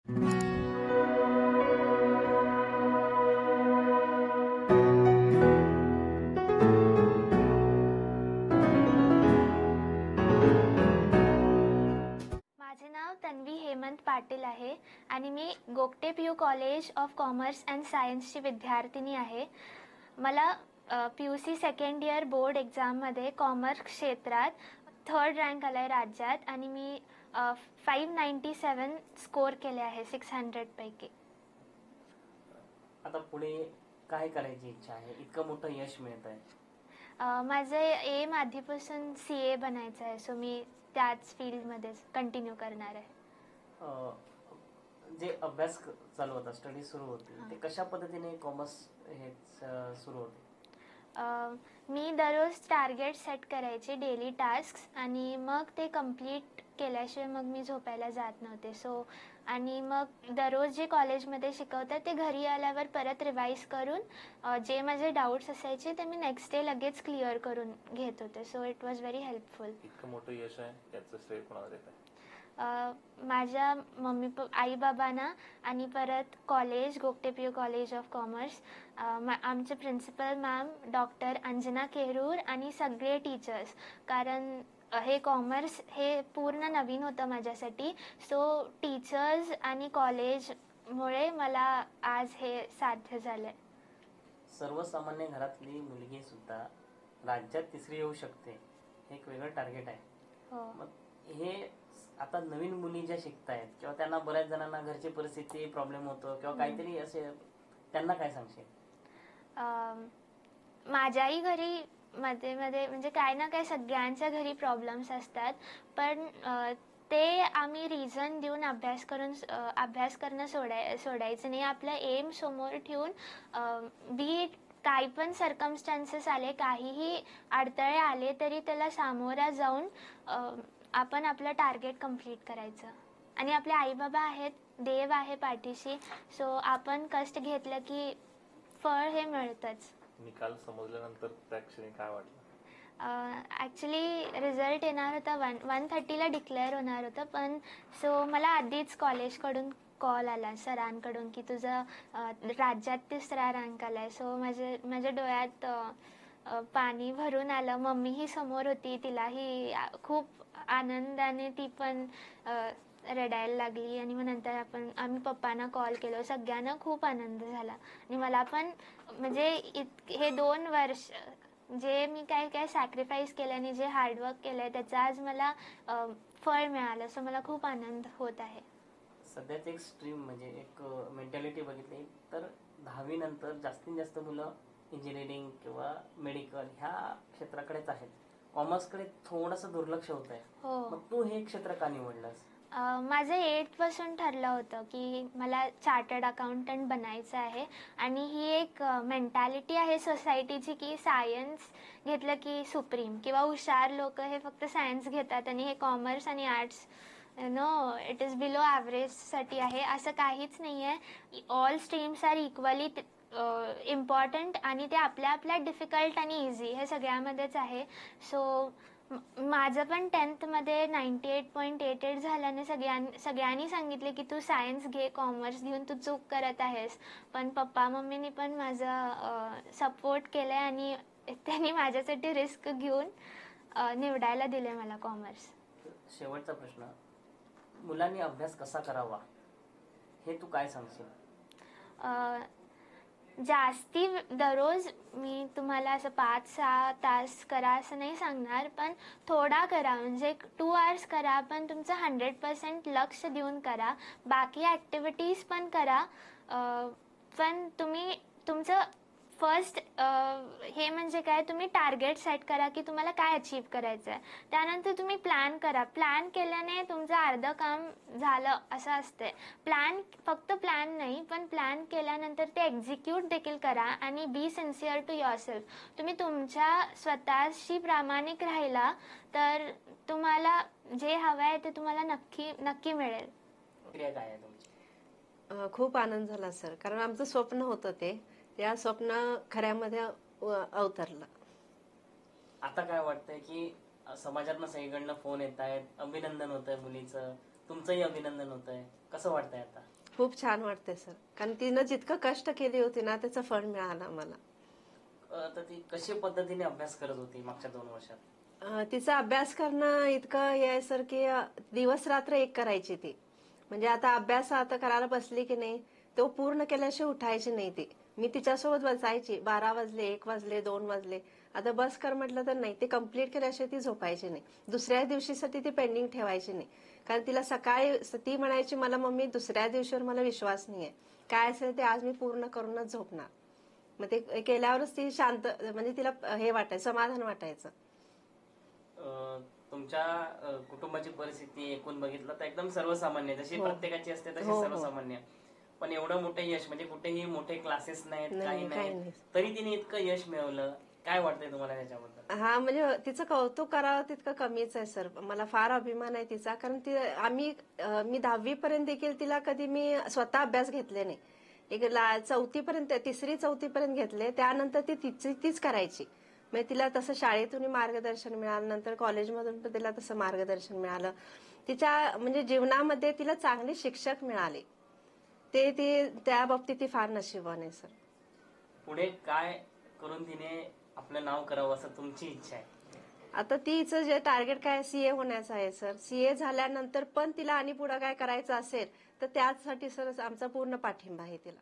माझे नाव तन्वी हेमंत पाटील आहे आणि मी Gogte PU college of commerce and सायन्सची विद्यार्थिनी आहे. मला PUC सेकंड इयर बोर्ड एक्झाममध्ये कॉमर्स क्षेत्रात 3rd रँक आला आहे राज्यात आणि मी 597 स्कोर केले आहे 600 पैकी. आता पुढे काय करायची इच्छा आहे? इतकं मोठं यश मिळत आहे. माझे एम आधीपासून CA बनायचं आहे, सो मी त्याच फील्डमध्ये कंटिन्यू करणार आहे. जे अभ्यास चालू होता, स्टडी सुरू होती, ते कशा पद्धतीने कॉमर्स हे सुरू होते? मी दररोज टार्गेट सेट करायचे, डेली टास्क्स, आणि मग ते कंप्लीट केल्याशिवाय मग मी झोपायला जात नव्हते. आणि मग दररोज जे कॉलेजमध्ये शिकवतात ते घरी आल्यावर परत रिवाईज करून जे माझे डाऊट्स असायचे ते मी नेक्स्ट डे लगेच क्लिअर करून घेत होते. So it was very helpful. इतकं मोठं यश आहे, याचं श्रेय कोणाला देत आहे? माझ्या आई बाबांना आणि परत college Gogte PU college of commerce, आमचे principal ma'am doctor Anjana Kerur आणि सगळे टीचर्स. कारण हे कॉमर्स हे पूर्ण नवीन होतं माझ्यासाठी. सो टीचर्स आणि कॉलेजमुळे मला आज हे साध्य झालं. सर्वसामान्य घरातली मुलगी सुद्धा राज्यात 3री येऊ शकते, हे एक वेगळं टार्गेट आहे. हो. मग हे आता नवीन मुली ज्या शिकतायत किंवा त्यांना बऱ्याच जणांना घरची परिस्थिती प्रॉब्लेम होतो किंवा काहीतरी असे, त्यांना काय सांगशील? माझ्याही घरी मध्ये म्हणजे काय ना काय सगळ्यांच्या घरी प्रॉब्लेम्स असतात, पण ते आम्ही रिझन देऊन अभ्यास करणं सोडायचं नाही. आपला एम समोर ठेवून बी काही पण सर्कमस्टान्सेस आले, काहीही अडथळे आले तरी त्याला सामोरा जाऊन आपण आपलं टार्गेट कंप्लीट करायचं. आणि आपले आईबाबा आहेत, देव आहे पाठीशी, सो आपण कष्ट घेतलं की फळ हे मिळतंच. निकाल समजल्यानंतर त्या क्षणी काय वाटलं? ॲक्च्युली रिझल्ट येणार होता 1:30ला डिक्लेअर होणार होतं, पण सो मला आधीच कॉलेजकडून कॉल आला सरांकडून की तुझं राज्यात 3रा रँक आला आहे. सो माझ्या डोळ्यात पाणी भरून आलं. मम्मीही समोर होती, तिलाही खूप आनंदाने ती पण रडायला लागली. आणि मग नंतर आम्ही पप्पांना कॉल केलं, सगळ्यांना खूप आनंद झाला. आणि मला पण म्हणजे हे 2 वर्ष जे मी काय सॅक्रिफाईस केलं आणि जे हार्डवर्क केलं त्याचं आज मला फळ मिळालं. सो मला खूप आनंद होत आहे. सध्याच एक स्ट्रीम म्हणजे एक मेंटॅलिटी बघितली तर 10वी नंतर जास्तीत जास्त मुलं इंजिनिअरिंग किंवा मेडिकल ह्या क्षेत्राकडेच आहेत. कॉमर्सकडे थोडंसं दुर्लक्ष होत आहे. मग तू हे क्षेत्र का निवडलंस? माझं 8th पासून ठरलं होतं की मला चार्टर्ड अकाउंटंट बनायचं आहे. आणि ही एक मेंटॅलिटी आहे सोसायटीची की सायन्स घेतलं की सुप्रीम किंवा हुशार लोक हे फक्त सायन्स घेतात आणि हे कॉमर्स आणि arts no it is below ॲव्हरेजसाठी आहे. असं काहीच नाही आहे. All streams are equally important आणि ते आपल्या आपल्या डिफिकल्ट आणि इझी हे सगळ्यामध्येच आहे. सो माझं पण 10th मध्ये 98.88 झाल्याने सगळ्यांनी सांगितले की तू सायन्स घे, कॉमर्स घेऊन तू चूक करत आहेस. पण पप्पा मम्मीनी पण माझा सपोर्ट केलं आहे आणि त्यांनी माझ्यासाठी रिस्क घेऊन निवडायला दिले मला कॉमर्स. शेवटचा प्रश्न, मुलांनी अभ्यास कसा करावा हे तू काय सांगशील? जास्ती दररोज मी तुम्हाला असं 5-6 तास करा असं नाही सांगणार, पण थोडा करा. म्हणजे 2 hours करा, पण तुमचं 100% लक्ष देऊन करा. बाकी ॲक्टिव्हिटीज पण करा, पण तुम्ही तुमचं फर्स्ट हे म्हणजे काय, तुम्ही टार्गेट सेट करा की तुम्हाला काय अचीव करायचं आहे. त्यानंतर तुम्ही प्लॅन करा. प्लॅन केल्याने तुमचं अर्धं काम झालं असं असते. फक्त प्लॅन नाही, पण प्लॅन केल्यानंतर ते एक्झिक्यूट देखील करा. आणि बी सिन्सिअर टू युअरसेल्फ. तुम्ही तुमच्या स्वतःशी प्रामाणिक राहिला तर तुम्हाला जे हवं आहे ते तुम्हाला नक्की मिळेल. काय आहे तुमची? खूप आनंद झाला सर, कारण आमचं स्वप्न होतं ते, त्या स्वप्न खऱ्यामध्ये अवतरलं. आता काय वाटतंय की समाजातनं सगळीकडनं फोन येत आहेत, अभिनंदन होत आहे मुलीचं, तुमचंही अभिनंदन होत आहे. कसं वाटतंय आता? खूप छान वाटतंय सर, कारण तिनं जितकं कष्ट केली होती ना त्याचं फळ मिळालं मला. तर ती कशी पद्धतीने अभ्यास करत होती मागच्या 2 वर्षात? तिचा अभ्यास करणं इतकं हे आहे सर की दिवस रात्र एक करायची ती. म्हणजे आता अभ्यास आता करायला बसली की नाही, तो पूर्ण केल्याशिवाय उठायची नाही ती. मी तिच्यासोबत बसायची, 12 वाजले, 1 वाजले, 2 वाजले, आता बस कर म्हटलं तर नाही, ते कम्प्लीट केल्याशिवाय ती झोपायची नाही. दुसऱ्या दिवशीसाठी ती पेंडिंग ठेवायची नाही. कारण तिला सकाळी ती म्हणायची, मला मम्मी दुसऱ्या दिवशीवर मला विश्वास नाहीये, काय असेल ते आज मी पूर्ण करूनच झोपणार. मग ते केल्यावरच ती शांत, म्हणजे तिला हे वाटायचं, समाधान वाटायचं. तुमच्या कुटुंबाची परिस्थिती एकूण बघितलं तर एकदम सर्वसामान्य, जशी हो. प्रत्येकाची असते तशी हो, हो. सर्वसामान्य. पण एवढं मोठं यश, म्हणजे कुठेही मोठे क्लासेस नाहीत, नाही, काही काही नाही, नाही. तरी तिने इतकं यश मिळवलं. काय वाटतंय तुम्हाला त्याच्याबद्दल? हा, म्हणजे तिचं कौतुक करावं तितकं कमीच आहे सर. मला फार अभिमान आहे तिचा, कारण ती मी 10वी पर्यंत देखील तिला कधी मी स्वतः अभ्यास घेतले नाही. एक 4थी पर्यंत, 3री 4थी पर्यंत घेतले, त्यानंतर ती तीच करायची. म्हणजे तिला तसं शाळेतून मार्गदर्शन मिळालं, नंतर कॉलेजमधून पण तिला तसं मार्गदर्शन मिळालं. तिच्या म्हणजे जीवनामध्ये तिला चांगले शिक्षक मिळाले, ती त्या बाबतीत ती फार नशिबवान आहे सर. पुढे काय करून तिने आपलं नाव करावं असं तुमची इच्छा आहे? आता तिचं जे टार्गेट काय, सीए होण्याचं आहे सर. सीए झाल्यानंतर पण तिला आणि पुढे काय करायचं असेल तर त्यासाठी सर आमचा पूर्ण पाठिंबा आहे तिला.